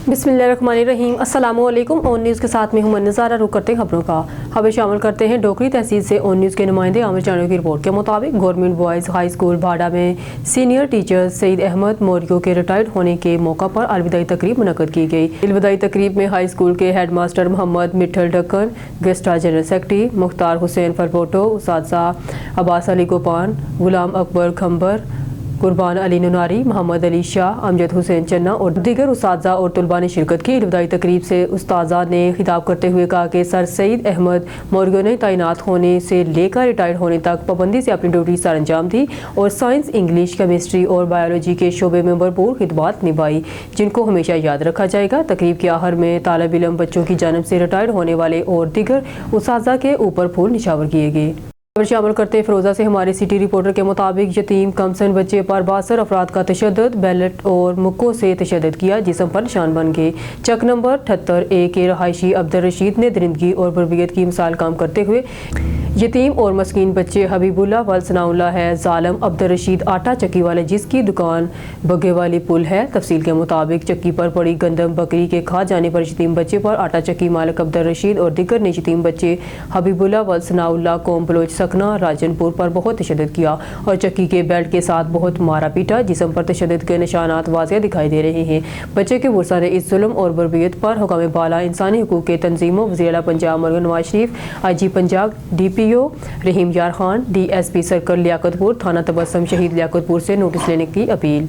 बिस्मिल्लाहिर्रहमानिर्रहीम। अस्सलामु अलैकुम। ऑन न्यूज़ के साथ में हूं नज़ारा। रुक करते हैं खबरों का। खबर शामिल करते हैं डोकरी तहसील से ऑन न्यूज़ के नुमाइंदे आमिर चाणू की रिपोर्ट के मुताबिक गवर्नमेंट बॉयज़ हाई स्कूल बाडा में सीनियर टीचर सईद अहमद मौर्य के रिटायर्ड होने के मौका पर अलविदाई तकरीब मुनक्कद की गई। अलविदाई तकरीब में हाई स्कूल के हेड मास्टर मोहम्मद मिठल ढक्कन, गेस्टार जनरल सेक्रेटरी मुख्तार हुसैन फरपोटो, उस्ताद अब्बास अली गोपान, गुलाम अकबर खंबर, कुर्बान अली नुनारी, मोहम्मद अली शाह, अमजद हुसैन चन्ना और दीगर उस्तादा और तलबा ने शिरकत की। इब्तदाई तकरीब से उस्तादा ने खिताब करते हुए कहा कि सर सईद अहमद मौर्य ने तैनात होने से लेकर रिटायर्ड होने तक पाबंदी से अपनी ड्यूटी सर अंजाम दी और साइंस, इंग्लिश, केमिस्ट्री और बायोलॉजी के शोबे में भरपूर खिदमत निभाई, जिनको हमेशा याद रखा जाएगा। तकरीब के आखिर में तालिब इल्म बच्चों की जानिब से रिटायर्ड होने वाले और दीगर उस्तादा के ऊपर फूल निछावर किए गए। शामिल करते हैं फिरोजा से हमारे सिटी रिपोर्टर के मुताबिक यतीम कमसन बच्चे पर 62 अफराद का तशद्दुद, बैलेट और मुक्कों से तशद्दुद किया, जिस्म पर निशान बन गए। चक नंबर 78A के रहायशी अब्दुल रशीद ने दरिंदगी और बर्बियत की मिसाल काम करते हुए यतीम और मस्कीन बच्चे हबीबुल्लाह वल सनाउल्लाह है जालम अब्दुल रशीद आटा चक्की वाले जिसकी दुकान बग्गे वाली पुल है। तफसील के मुताबिक चक्की पर पड़ी गंदम बकरी के खा जाने पर यतीम बच्चे पर आटा चक्की मालिक अब्दुल रशीद और दिगर ने यतीम बच्चे हबीबुल्लाह वल सनाउल्लाह कौम बलोच सकना राजनपुर पर बहुत तशद्दुद किया और चक्की के बेल्ट के साथ बहुत मारा पीटा, जिस्म पर तशद्दुद के निशानात वाज़ेह दिखाई दे रहे हैं। बच्चे के वर्सा ने इस जुल्म और बर्बियत पर हुक्म बाला इंसानी हुकूक के तंजीमों वज़ीर आला पंजाब मरहूम नवाज शरीफ, IG पंजाब DPO रहीम यार खान, DSP सर्कल लियाकतपुर, थाना तबस्सुम शहीद लियाकतपुर से नोटिस लेने की अपील।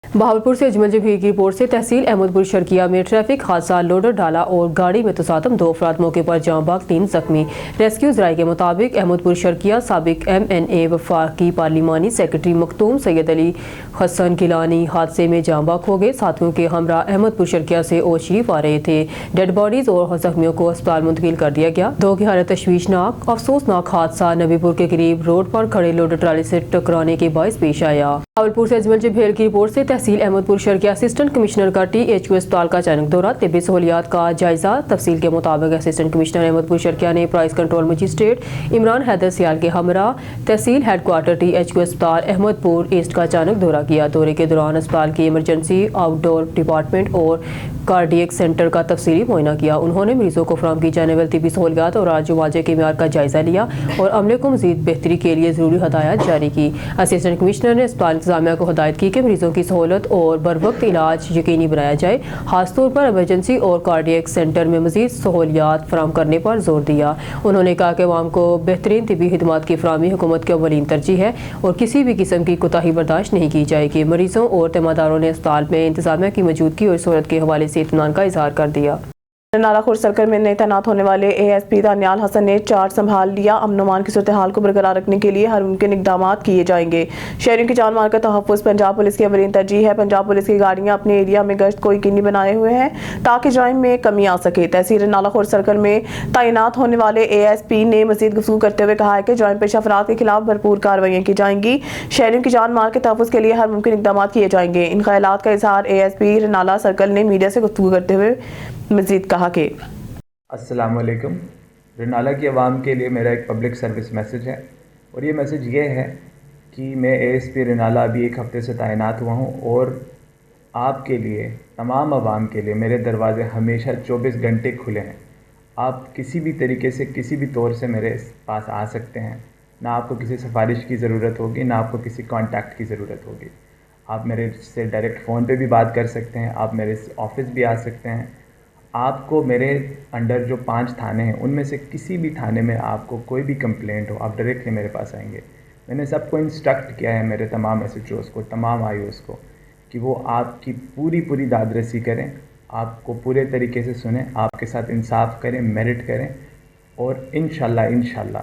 बहावलपुर से अजमल जबीर की रिपोर्ट से तहसील अहमदपुर शर्किया में ट्रैफिक हादसा, लोडर डाला और गाड़ी में तसादम, 2 अफराद मौके पर जाँ बाग, 3 जख्मी। रेस्क्यू ज़राए के मुताबिक अहमदपुर शर्किया साबिक MNA वफाकी पार्लिमानी सेक्रेटरी मखतूम सैयद अली हसन गिलानी हादसे में जाँ बाग हो गए। साथियों के हमरा अहमदपुर शर्किया से और शरीफ आ रहे थे। डेड बॉडीज और जख्मियों को अस्पताल मुंतकिल कर दिया गया। 2 की हालत तशवीशनाक। अफसोसनाक हादसा नबीपुर के करीब रोड पर खड़े लोडर ट्राली से टकराने के बायस पेश आया। बहावलपुर से अजमल जबीर की रिपोर्ट से तहसील अहमदपुर शर्किया असिस्टेंट कमिश्नर का THQ अस्पताल का अचानक दौरा, तिब्बी सहूलियात का जायजा। तफसील के मुताबिक असिस्टेंट कमिश्नर अहमदपुर शर्किया ने price control magistrate Imran Haider Sial के हमरा तहसील हेडक्वार्टर THQ अस्पताल अहमदपुर ईस्ट का अचानक दौरा किया। दौरे के दौरान अस्पताल की इमरजेंसी, आउटडोर डिपार्टमेंट और कार्डियक सेंटर का तफसीली मुआयना किया। उन्होंने मरीजों को फराहम की जाने वाली तिब्बी सहूलियात और आजू बाजू के मियार का जायजा लिया और अमले को मजीद बेहतरी के लिए जरूरी हदायत जारी की। असिस्टेंट कमिश्नर ने अस्पताल इंतजामिया को हिदायत की कि मरीजों की सहूलत और बर वक्त इलाज यकीनी बनाया जाए, खासतौर पर इमरजेंसी और कार्डियक सेंटर में मजीद सहूलियात फराहम करने पर जोर दिया। उन्होंने कहा कि अवाम को बेहतरीन तिब्बी खिदमात की फराहमी हुकूमत की अव्वलीन तरजीह है और किसी भी किस्म की कोताही बर्दाश्त नहीं की जाएगी। मरीजों और तीमारदारों ने अस्पताल में इंतजामिया की मौजूदगी और सहूलत के हवाले से इत्मीनान का इजहार कर दिया। नालाखोर सर्कल में नए तैनात होने वाले ASP दानियाल हसन ने चार्ज संभाल लिया। अमन अमान की सूरत हाल को बरकरार रखने के लिए हर मुमकिन इकदाम किए जाएंगे। शहरियों की जान माल का तहफ़्फ़ुज़ पंजाब पुलिस की अवलीन तरजीह है। पंजाब पुलिस की गाड़ियां अपने एरिया में गश्त को यकीनी बनाए हुए हैं ताकि जराइम में कमी आ सके। तहसील नालाखोर सर्कल में तैनात होने वाले ASP ने मजीद गुफ्तगू करते हुए कहा है कि जराइम पेशा अफराद के खिलाफ भरपूर कार्रवाइयाँ की जाएंगी। शहरियों की जान माल के तहफ़्फ़ुज़ के लिए हर मुमकिन इकदाम किए जाएंगे। इन ख्यालात का इजहार ASP नाला सर्कल ने मीडिया से गुफ्तगू करते हुए मजीद कहा कि अस्सलामुअलैकुम। रनाला की आवाम के लिए मेरा एक पब्लिक सर्विस मैसेज है और ये मैसेज ये है कि मैं ASP रनाला अभी 1 हफ़्ते से तैनात हुआ हूँ और आपके लिए, तमाम आवाम के लिए मेरे दरवाज़े हमेशा 24 घंटे खुले हैं। आप किसी भी तरीके से, किसी भी तौर से मेरे पास आ सकते हैं। ना आपको किसी सिफारिश की ज़रूरत होगी, ना आपको किसी कॉन्टैक्ट की ज़रूरत होगी। आप मेरे से डायरेक्ट फ़ोन पे भी बात कर सकते हैं, आप मेरे ऑफ़िस भी आ सकते हैं। आपको मेरे अंडर जो 5 थाने हैं उनमें से किसी भी थाने में आपको कोई भी कंप्लेंट हो, आप डायरेक्टली मेरे पास आएंगे। मैंने सबको इंस्ट्रक्ट किया है, मेरे तमाम SHOs को, तमाम IOs को, कि वो आपकी पूरी दादरसी करें, आपको पूरे तरीके से सुनें, आपके साथ इंसाफ करें, मेरिट करें और इंशाल्लाह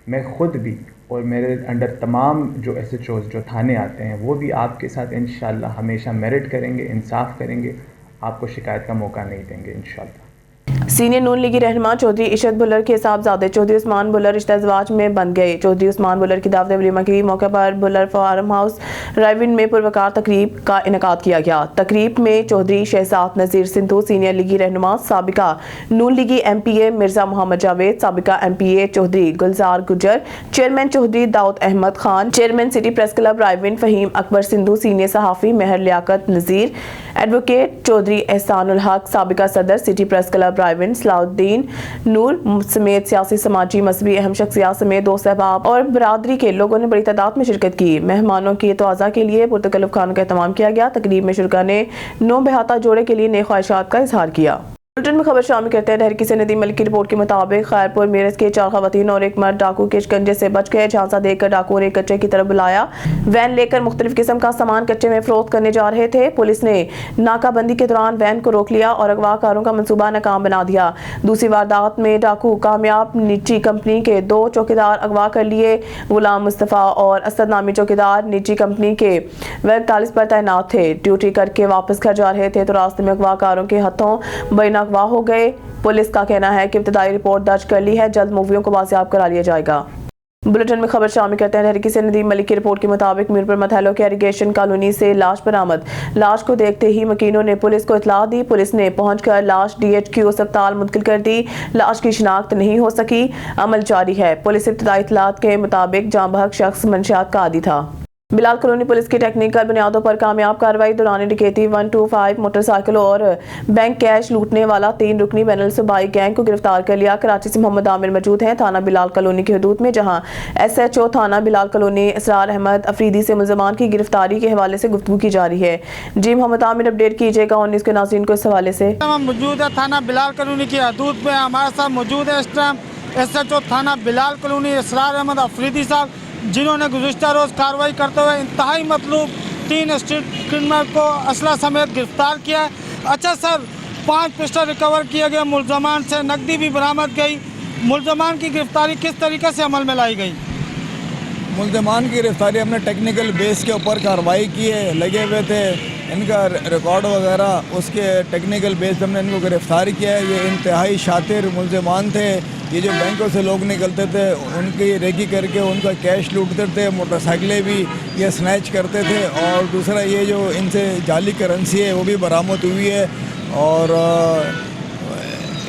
मैं ख़ुद भी और मेरे अंडर तमाम जो SHOs जो थाने आते हैं वो भी आपके साथ इंशाल्लाह हमेशा मेरिट करेंगे, इंसाफ करेंगे, आपको शिकायत का मौका नहीं देंगे इंशाल्लाह। सीनियर नून लीगी रहनुमा चौधरी इशरत बुल्लर के साहबजादे चौधरी उस्मान बुल्लर रिश्ता इज़्वाज में बन गए। चौधरी उस्मान बुल्लर की दावत वलीमा के मौके पर बुल्लर फार्म हाउस रायविंड में पुरवकार तकरीब का इनेकाद किया गया। तकरीब में चौधरी शहजाद नज़ीर सिंधु, सीनियर लीगी रहनुमा, साबिका नून लीगी MPA Mirza Mohammad Javed, साबिका MPA Chaudhry Gulzar Gujjar, chairman Chaudhry Dawood Ahmed Khan, chairman city press club Raiwind Faheem Akbar Sindhu, senior सहाफ़ी महर लियाकत नज़ीर, एडवोकेट चौधरी एहसानुल हक, साबिका सदर city press club Raiwind Salahuddin Noor समेत सियासी समाजी मजहबी अहम शख्सियात समेत दोस्त अहबाब और बरादरी के लोगों ने बड़ी तादाद में शिरकत की। मेहमानों की तवाज़ा के लिए पुरतकल्लुफ़ खानों का एहतमाम किया गया। तकरीब में शुरका ने नौ बेहाता जोड़े के लिए नई ख्वाहिशात का इजहार किया। बुलेटिन में खबर शामिल करते हैं। तहरीक नदीम मलिक की रिपोर्ट के मुताबिक खैरपुर मेरठ के 4 खवातीन और एक मर्द डाकू के शिकंजे से बच गए। झांसा देकर डाकुओं ने कच्चे की तरफ बुलाया। वैन लेकर मुख्तलिफ किस्म का सामान कच्चे में फरोख्त करने जा रहे थे। पुलिस ने नाकाबंदी के दौरान वैन को रोक लिया और अगवाकारों का मंसूबा नाकाम बना दिया। दूसरी वारदात में डाकू कामयाब निजी कंपनी के 2 चौकीदार अगवा कर लिए। गुलाम मुस्तफ़ा और असद नामी चौकीदार निजी कंपनी के 41 पर तैनात थे। ड्यूटी करके वापस घर जा रहे थे तो रास्ते में अगवाकारों के हाथों बैना अगवा हो गए। पुलिस का कहना है कि इब्तदाई रिपोर्ट दर्ज कर ली है, जल्द मूवियों को बाजियाब करा लिया जाएगा। बुलेटिन में खबर शामिल करते हैं। तहरीक नदीम मलिक की रिपोर्ट के मुताबिक मीरपुर मथैलो के इरिगेशन कॉलोनी से लाश बरामद। लाश को देखते ही मकीनों ने पुलिस को इतला दी। पुलिस ने पहुंचकर लाश DHQ अस्पताल मुंतकिल कर दी। लाश की शिनाख्त नहीं हो सकी, अमल जारी है। पुलिस इब्तदाई इतलात के मुताबिक जाँ बहक शख्स मंशियात का आदी था। बिलाल कॉलोनी पुलिस की टेक्निकल बुनियादों पर कामयाब कार्रवाई। दौरान डकैती 125 मोटरसाइकिलों और बैंक कैश लूटने वाला 3 रुकनी बैनल सूबाई गैंग को गिरफ्तार कर लिया। कराची से मोहम्मद आमिर मौजूद हैं थाना बिलाल कॉलोनी की हदूद में, जहां SHO थाना बिलाल कॉलोनी इसरार अहमद अफरीदी से मुलजमान की गिरफ्तारी के हवाले से गुफ्तगू की जा रही है। जी मोहम्मद आमिर, अपडेट कीजिएगा और न्यूज़ के नाज़रीन को इस हवाले से। मौजूद है थाना बिलाल कॉलोनी की हदूद में। हमारे साथ मौजूद है इस टाइम SHO थाना बिलाल कॉलोनी इसरार अहमद अफरीदी साहब, जिन्होंने गुज़िश्ता रोज़ कार्रवाई करते हुए इंतहाई मतलूब 3 स्ट्रीट क्रिमिनल को असला समेत गिरफ्तार किया है। अच्छा सर, 5 पिस्टल रिकवर किए गए, मुलजमान से नकदी भी बरामद गई। मुलजमान की गिरफ्तारी किस तरीके से अमल में लाई गई? मुलजमान की गिरफ्तारी हमने टेक्निकल बेस के ऊपर कार्रवाई की है। लगे हुए थे इनका रिकॉर्ड वगैरह, उसके टेक्निकल बेस हमने इनको गिरफ्तार किया है। ये इंतहाई शातिर मुलजमान थे। ये जो बैंकों से लोग निकलते थे उनकी रेकी करके उनका कैश लूटते थे, मोटरसाइकिलें भी ये स्नैच करते थे। और दूसरा ये जो इनसे जाली करेंसी है वो भी बरामद हुई है। और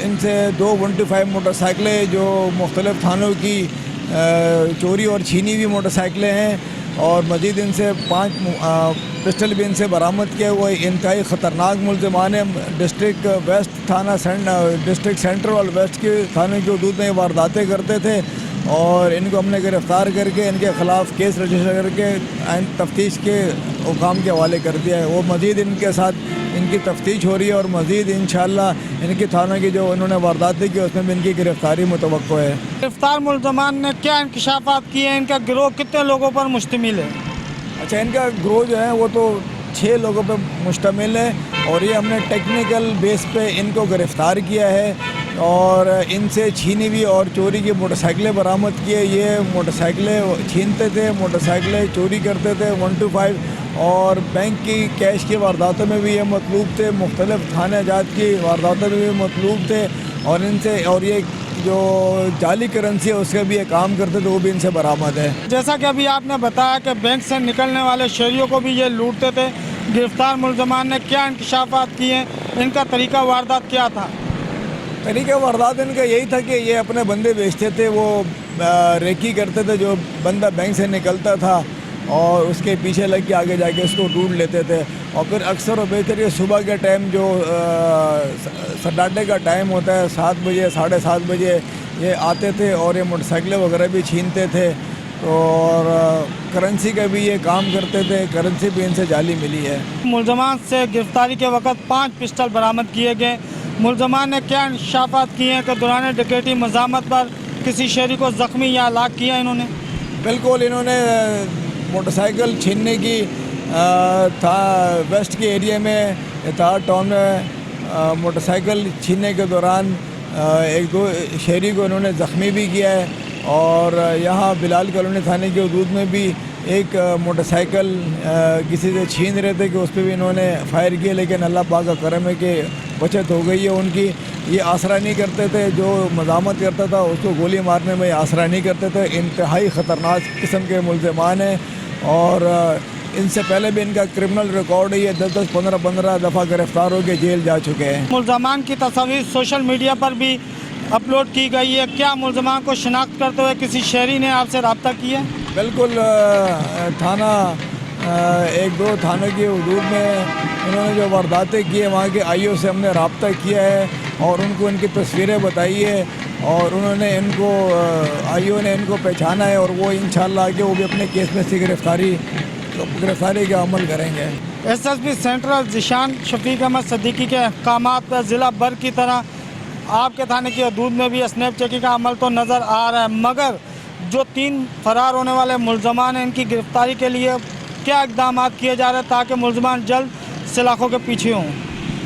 इनसे 2 125 मोटरसाइकिलें जो मुख्तलिफ़ थानों की चोरी और छीनी हुई मोटरसाइकिलें हैं। और मज़ीद इनसे 5 पिस्टल भी इनसे बरामद किया हुआ। इंतहाई ख़तरनाक मुलजमान है। डिस्ट्रिक्ट वेस्ट थाना डिस्ट्रिक्ट सेंट्रल और वेस्ट के थाने की हदूद में वारदातें करते थे। और इनको हमने गिरफ़्तार करके इनके ख़िलाफ़ केस रजिस्टर करके तफ्तीश के हुकाम के हवाले कर दिया है। वो मज़ीद इनके साथ इनकी तफ्तीश हो रही है और मज़ीद इंशाअल्लाह इनकी थाना की जो इन्होंने वारदातें की उसमें भी इनकी गिरफ़्तारी मुतवक्को है। गिरफ्तार मुलजमान ने क्या इंकशाफात किए हैं? इनका गिरोह कितने लोगों पर मुश्तमिल है? अच्छा, इनका गिरोह जो है वो तो 6 लोगों पर मुश्तमिल है। और ये हमने टेक्निकल बेस पे इनको गिरफ़्तार किया है और इनसे छीनी हुई और चोरी की मोटरसाइकिलें बरामद की है। ये मोटरसाइकिलें छीनते थे, मोटरसाइकिलें चोरी करते थे 125, और बैंक की कैश की वारदातों में भी ये मतलूब थे, मुख्तलिफ़ थाने जात की वारदातों में भी मतलूब थे। और इनसे और ये जो जाली करेंसी है उसका भी ये काम करते थे, वो भी इनसे बरामद है। जैसा कि अभी आपने बताया कि बैंक से निकलने वाले शहरियों को भी ये लूटते थे। गिरफ्तार मुलजमान ने क्या इंकशाफात किए हैं? इनका तरीका वारदात क्या था? तरीका वारदात इनका यही था कि ये अपने बंदे बेचते थे। वो रेकी करते थे, जो बंदा बैंक से निकलता था और उसके पीछे लग के आगे जाके उसको ढूंढ लेते थे। और फिर अक्सर और बेहतर ये सुबह के टाइम जो सन्नाटे का टाइम होता है 7 बजे 7:30 बजे ये आते थे और ये मोटरसाइकिलें वगैरह भी छीनते थे। तो और करेंसी का भी ये काम करते थे, करेंसी भी इनसे जाली मिली है। मुलजमान से गिरफ्तारी के वक्त 5 पिस्टल बरामद किए गए। मुलजमान ने क्या इंकशाफात किए हैं कि दौरान डकैती मज़ामत पर किसी शहरी को ज़ख्मी या हलाक किया इन्होंने? बिल्कुल, इन्होंने मोटरसाइकिल छीनने की था वेस्ट के एरिया में इत्तेहाद टाउन में मोटरसाइकिल छीनने के दौरान 1-2 शहरी को इन्होंने ज़ख्मी भी किया है। और यहाँ बिलाल कॉलोनी थाने की हदूद में भी एक मोटरसाइकिल किसी से छीन रहे थे कि उस पर भी इन्होंने फायर किया, लेकिन अल्लाह पाक का करम है कि बचत हो गई है उनकी। یہ آسرا نہیں کرتے تھے، جو مزاحمت کرتا تھا اس کو گولی مارنے میں آسرا نہیں کرتے تھے. انتہائی خطرناک قسم کے ملزمان ہیں اور ان سے پہلے بھی ان کا کرمنل ریکارڈ ہے. یہ 10 15 دفعہ گرفتار ہو کے جیل جا چکے ہیں. ملزمان کی تصاویر سوشل میڈیا پر بھی اپلوڈ کی گئی ہے. کیا ملزمان کو شناخت کرتے ہوئے کسی شہری نے آپ سے رابطہ کیا؟ بالکل، تھانہ 1-2 تھانوں کی حدود میں انہوں نے جو وارداتیں کی ہیں وہاں کے آئی او سے ہم نے رابطہ کیا ہے اور ان کو ان کی تصویریں بتائی ہے اور انہوں نے ان کو آئی او نے ان کو پہچانا ہے اور وہ انشاءاللہ آگے وہ بھی اپنے کیس میں سے گرفتاری کا عمل کریں گے. S S P central Zeeshan Shafiq Ahmed Siddiqui کے احکامات پر ضلع بھر کی طرح آپ کے تھانے کی حدود میں بھی اسنیپ چیکنگ کا عمل تو نظر آ رہا ہے، مگر جو 3 فرار ہونے والے ملزمان ہیں ان کی گرفتاری کے لیے کیا اقدامات کیے جا رہے ہیں تاکہ ملزمان جلد سلاخوں کے پیچھے ہوں؟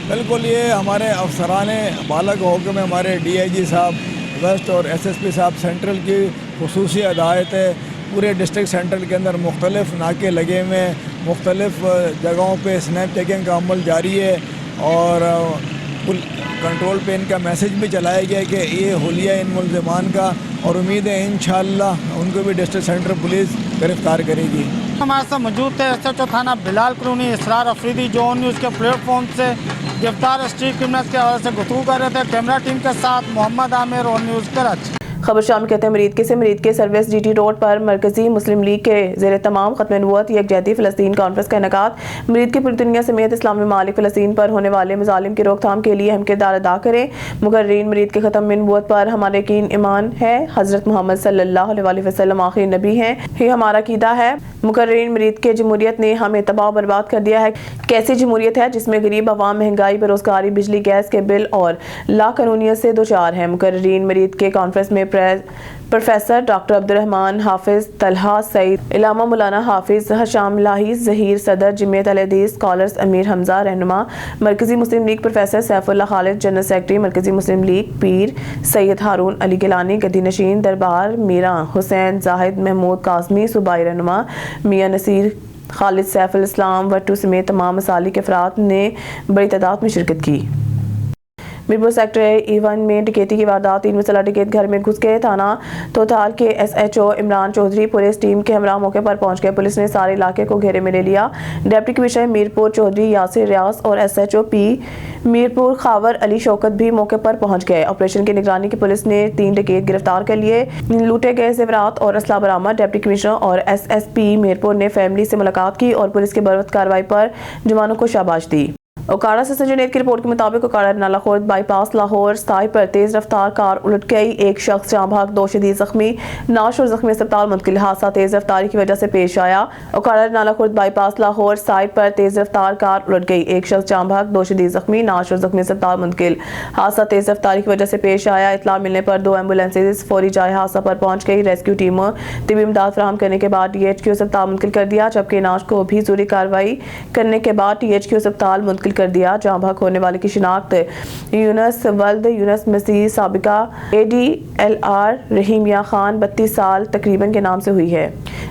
بالکل، یہ ہمارے افسران بالا کا حکم ہے. ہمارے ڈی آئی جی صاحب ویسٹ اور ایس ایس پی صاحب سینٹرل کی خصوصی ہدایت ہے. پورے ڈسٹرکٹ سینٹرل کے اندر مختلف ناکے لگے ہوئے، مختلف جگہوں پہ اسنیپ چیکنگ کا عمل جاری ہے اور کنٹرول پہ ان کا میسج بھی چلایا گیا ہے کہ یہ حلیہ ان ملزمان کا، اور امید ہے انشاءاللہ ان کو بھی ڈسٹرکٹ سینٹر پولیس گرفتار کرے گی. ہمارے ساتھ موجود تھے ایس ایچ او تھانہ بلال کالونی اسرار افریدی جو آن نیوز کے پلیٹ فارم سے گرفتار اسٹریٹ کرمنلز کے حوالے سے گفتگو کر رہے تھے. کیمرہ ٹیم کے ساتھ محمد عامر، آن نیوز کراچی. خبر شام کہتے ہیں مرید کے سروس جی ٹی روڈ پر مرکزی مسلم لیگ کے زیر تمام ختم نبوت یکجہتی فلسطین کانفرنس کا انعقاد. مرید کی پوری دنیا سمیت اسلامی ممالک فلسطین پر ہونے والے مظالم کی روک تھام کے لیے اہم کردار ادا کریں. مقررین مرید کے ختم نبوت پر ہمارا یقین ایمان ہے، حضرت محمد صلی اللہ علیہ وسلم آخری نبی ہیں، یہ ہمارا عقیدہ ہے. مقررین مرید کے جمہوریت نے ہمیں تباہ و برباد کر دیا ہے. کیسی جمہوریت ہے جس میں غریب عوام مہنگائی، بے روزگاری، بجلی گیس کے بل اور لا قانونیت سے دوچار ہیں. مقررین مرید کے کانفرنس میں پروفیسر ڈاکٹر عبدالرحمن حافظ طلحہ سعید، علامہ مولانا حافظ حشام لاہی ظہیر، صدر جمعیت الحدیث اسکالرز امیر حمزہ رہنما، مرکزی مسلم لیگ پروفیسر سیف اللہ خالد، جنرل سیکرٹری مرکزی مسلم لیگ پیر سید ہارون علی گیلانی، گدی نشین دربار میراں حسین زاہد محمود قاسمی، صوبائی رہنما میاں نصیر خالد، سیف الاسلام وٹو سمیت تمام مسالک افراد نے بڑی تعداد میں شرکت کی. میرپور سیکٹر E1 میں ڈکیتی کی واردات، 3 مسلح ڈکیت گھر میں گھس گئے. تھانہ توتال کے S H O Imran Chaudhry police team کے ہمراہ موقع پر پہنچ گئے. پولیس نے سارے علاقے کو گھیرے میں لے لیا. ڈپٹی کمشنر میرپور چودھری یاسر ریاض اور ایس ایچ او پی میرپور خاور علی شوکت بھی موقع پر پہنچ گئے. آپریشن کی نگرانی کی پولیس نے 3 ڈکیت گرفتار کر لیے. لوٹے گئے زیورات اور اسلحہ برآمد. ڈپٹی کمشنر اور ایس ایس پی میرپور نے فیملی سے ملاقات کی اور پولیس کی بروقت کارروائی پر جوانوں کو شاباش دی. اوکاڑا سے جنید کی رپورٹ کے مطابق اوکاڑا نالا خورد بائی پاس لاہور سائی پر تیز رفتار کار الٹ گئی. ایک شخص جاں بحق، 2 شدید زخمی. نعش اور زخمی اسپتال منتقل. حادثہ تیز رفتاری کی وجہ سے پیش آیا. اوکاڑا نالا خورد بائی پاس لاہور سائی پر تیز رفتار کار الٹ گئی. ایک شخص جاں بحق، 2 شدید زخمی. نعش اور زخمی اسپتال منتقل. حادثہ تیز رفتاری کی وجہ سے پیش آیا. اطلاع ملنے پر 2 ایمبولینسز فوری جائے حادثہ پر پہنچ گئی. ریسکیو ٹیموں طبی امداد فراہم کرنے کے بعد DHQ اسپتال منتقل کر دیا، جبکہ نعش کو بھی ضروری کارروائی کرنے کے بعد THQ اسپتال منتقل کر دیا. جاں بحق ہونے والے کی شناخت یونس ولد یونس مسیح سابقہ ADLR رحیمیہ خان 32 سال تقریباً کے نام سے ہوئی ہے،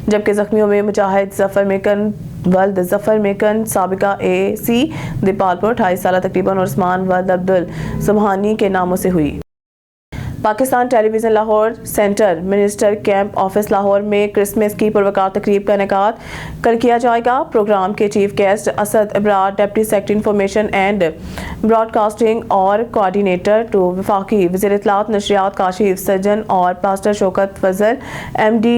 جبکہ زخمیوں میں مجاہد ظفر میکن ولد ظفر میکن سابقہ AC دیپالپور 28 سالہ تقریباً اور عثمان ولد عبدل سبحانی کے ناموں سے ہوئی. Pakistan television Lahore centre minister camp office Lahore میں کرسمس کی پروقار تقریب کا انعقاد کل کیا جائے گا. پروگرام کے chief guest Asad Abrar, deputy secretary information and broadcasting اور کوآرڈینیٹر ٹو وفاقی وزیر اطلاعات نشریات کاشف سجن اور پاسٹر شوکت فضل MD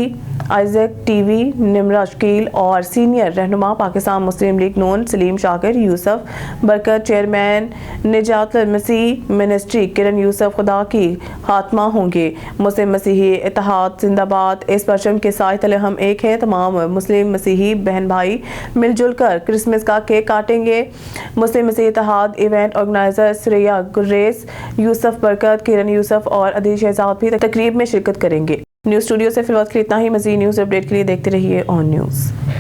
آئزک TV نمرہ شکیل اور سینئر رہنما پاکستان مسلم لیگ نون سلیم شاکر، یوسف برکت چیئرمین، نجات المسیح منسٹری کرن یوسف خدا کی خاتمہ ہوں گے. مسلم مسیحی اتحاد زندہ باد. اس پرچم کے سائے تلے ہم ایک ہیں. تمام مسلم مسیحی بہن بھائی مل جل کر کرسمس کا کیک کاٹیں گے. مسلم مسیحی اتحاد ایونٹ آرگنائزر سریا گریس، یوسف برکت، کرن یوسف اور عدیل شہزاد بھی تقریب میں شرکت کریں گے. نیوز اسٹوڈیو سے فی الوقت کے لیے اتنا ہی. مزید نیوز اپڈیٹ کے لیے دیکھتے رہیے آن نیوز.